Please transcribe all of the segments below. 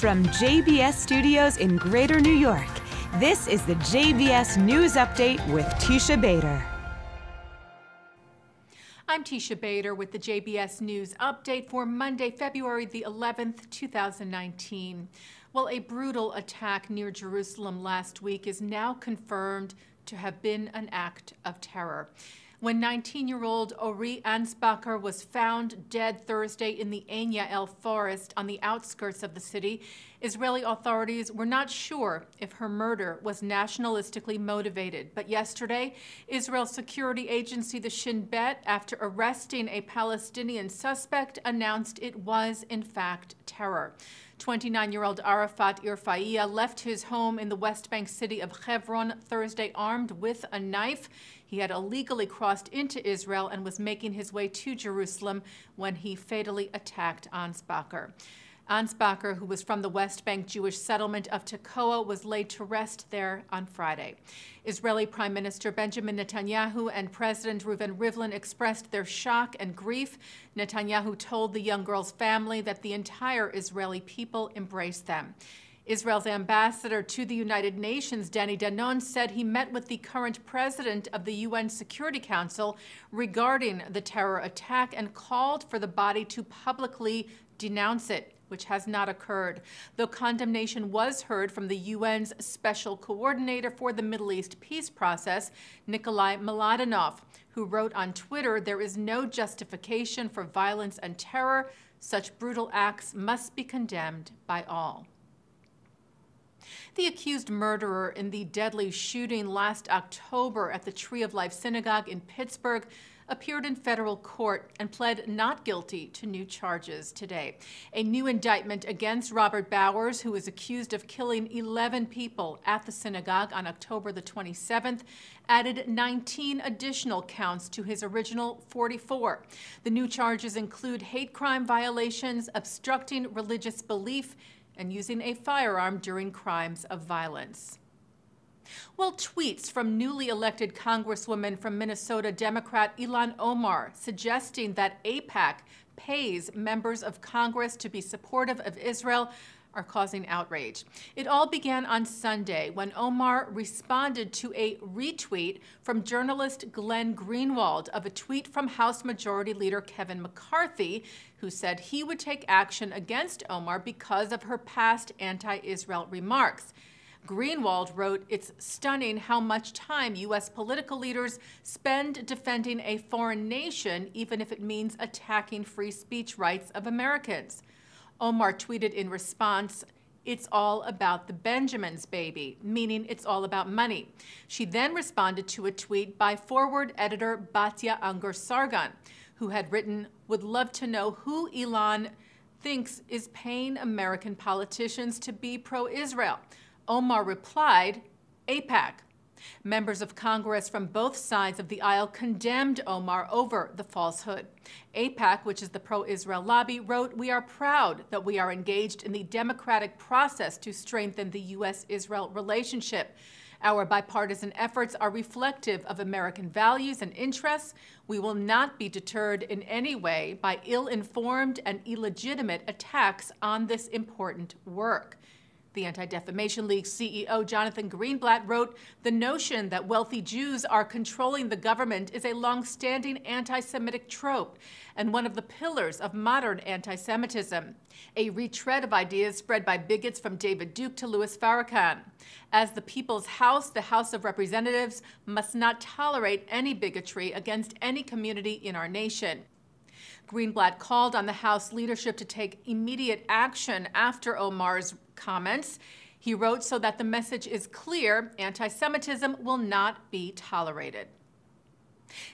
From JBS Studios in Greater New York, this is the JBS News Update with Teisha Bader. I'm Teisha Bader with the JBS News Update for Monday, February the 11th, 2019. Well, a brutal attack near Jerusalem last week is now confirmed to have been an act of terror. When 19-year-old Ori Ansbacher was found dead Thursday in the Ein Yael forest on the outskirts of the city, Israeli authorities were not sure if her murder was nationalistically motivated. But yesterday, Israel's security agency, the Shin Bet, after arresting a Palestinian suspect, announced it was, in fact, terror. 29-year-old Arafat Irfaiya left his home in the West Bank city of Hebron Thursday armed with a knife. He had illegally crossed into Israel and was making his way to Jerusalem when he fatally attacked Ansbacher. Ansbacher, who was from the West Bank Jewish settlement of Tekoa, was laid to rest there on Friday. Israeli Prime Minister Benjamin Netanyahu and President Reuven Rivlin expressed their shock and grief. Netanyahu told the young girl's family that the entire Israeli people embraced them. Israel's ambassador to the United Nations, Danny Danon, said he met with the current president of the UN Security Council regarding the terror attack and called for the body to publicly denounce it, which has not occurred, though condemnation was heard from the UN's Special Coordinator for the Middle East peace process, Nikolai Mladenov, who wrote on Twitter, "There is no justification for violence and terror. Such brutal acts must be condemned by all." The accused murderer in the deadly shooting last October at the Tree of Life Synagogue in Pittsburgh appeared in federal court and pled not guilty to new charges today. A new indictment against Robert Bowers, who is accused of killing 11 people at the synagogue on October the 27th, added 19 additional counts to his original 44. The new charges include hate crime violations, obstructing religious belief, and using a firearm during crimes of violence. Well, tweets from newly elected Congresswoman from Minnesota Democrat Ilhan Omar suggesting that AIPAC pays members of Congress to be supportive of Israel are causing outrage. It all began on Sunday when Omar responded to a retweet from journalist Glenn Greenwald of a tweet from House Majority Leader Kevin McCarthy, who said he would take action against Omar because of her past anti-Israel remarks. Greenwald wrote, "It's stunning how much time U.S. political leaders spend defending a foreign nation, even if it means attacking free speech rights of Americans." Omar tweeted in response, "It's all about the Benjamins, baby," meaning it's all about money. She then responded to a tweet by forward editor Batya Unger-Sargon, who had written, "Would love to know who Ilhan thinks is paying American politicians to be pro-Israel." Omar replied, "AIPAC." Members of Congress from both sides of the aisle condemned Omar over the falsehood. AIPAC, which is the pro-Israel lobby, wrote, "We are proud that we are engaged in the democratic process to strengthen the U.S.-Israel relationship. Our bipartisan efforts are reflective of American values and interests. We will not be deterred in any way by ill-informed and illegitimate attacks on this important work." The Anti-Defamation League CEO Jonathan Greenblatt wrote, "The notion that wealthy Jews are controlling the government is a long-standing anti-Semitic trope and one of the pillars of modern anti-Semitism, a retread of ideas spread by bigots from David Duke to Louis Farrakhan. As the people's house, the House of Representatives must not tolerate any bigotry against any community in our nation." Greenblatt called on the House leadership to take immediate action after Omar's comments. He wrote, "So that the message is clear, anti-Semitism will not be tolerated."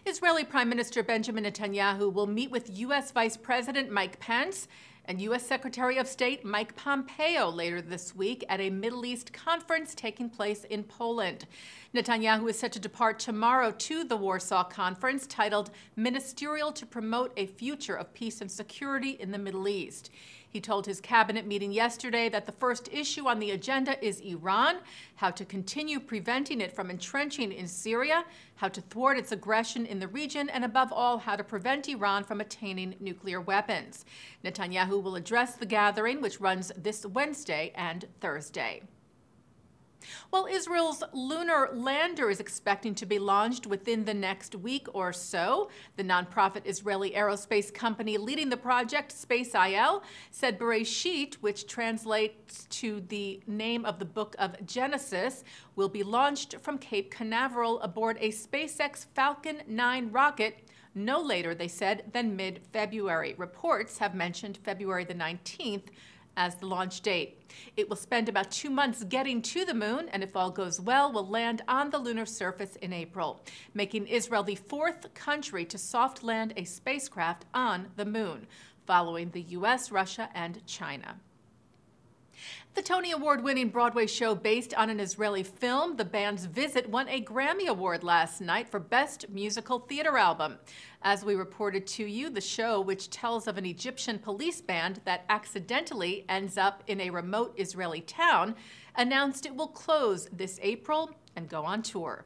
Israeli Prime Minister Benjamin Netanyahu will meet with U.S. Vice President Mike Pence and U.S. Secretary of State Mike Pompeo later this week at a Middle East conference taking place in Poland. Netanyahu is set to depart tomorrow to the Warsaw conference titled Ministerial to Promote a Future of Peace and Security in the Middle East. He told his cabinet meeting yesterday that the first issue on the agenda is Iran, how to continue preventing it from entrenching in Syria, how to thwart its aggression in the region, and above all, how to prevent Iran from attaining nuclear weapons. Netanyahu will address the gathering, which runs this Wednesday and Thursday. Well, Israel's Lunar lander is expecting to be launched within the next week or so. The nonprofit Israeli aerospace company leading the project, SpaceIL, said Bereshit, which translates to the name of the book of Genesis, will be launched from Cape Canaveral aboard a SpaceX Falcon 9 rocket no later, they said, than mid-February. Reports have mentioned February the 19th as the launch date. It will spend about 2 months getting to the moon, and if all goes well, will land on the lunar surface in April, making Israel the 4th country to soft land a spacecraft on the moon, following the U.S., Russia, and China. The Tony Award-winning Broadway show based on an Israeli film, The Band's Visit, won a Grammy Award last night for Best Musical Theater Album. As we reported to you, the show, which tells of an Egyptian police band that accidentally ends up in a remote Israeli town, announced it will close this April and go on tour.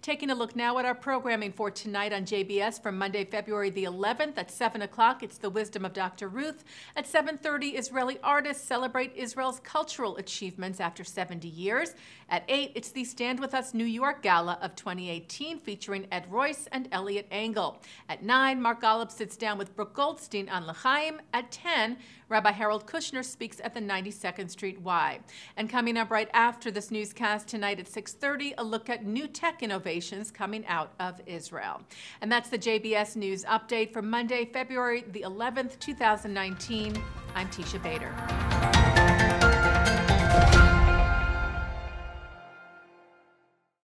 Taking a look now at our programming for tonight on JBS for Monday, February the 11th at 7 o'clock. It's The Wisdom of Dr. Ruth. At 7:30, Israeli artists celebrate Israel's cultural achievements after 70 years. At 8, it's the Stand With Us New York Gala of 2018 featuring Ed Royce and Elliot Engel. At 9, Mark Golub sits down with Brooke Goldstein on L'chaim. At 10, Rabbi Harold Kushner speaks at the 92nd Street Y. And coming up right after this newscast tonight at 6:30, a look at new tech innovations coming out of Israel. And that's the JBS News Update for Monday, February the 11th, 2019. I'm Teisha Bader.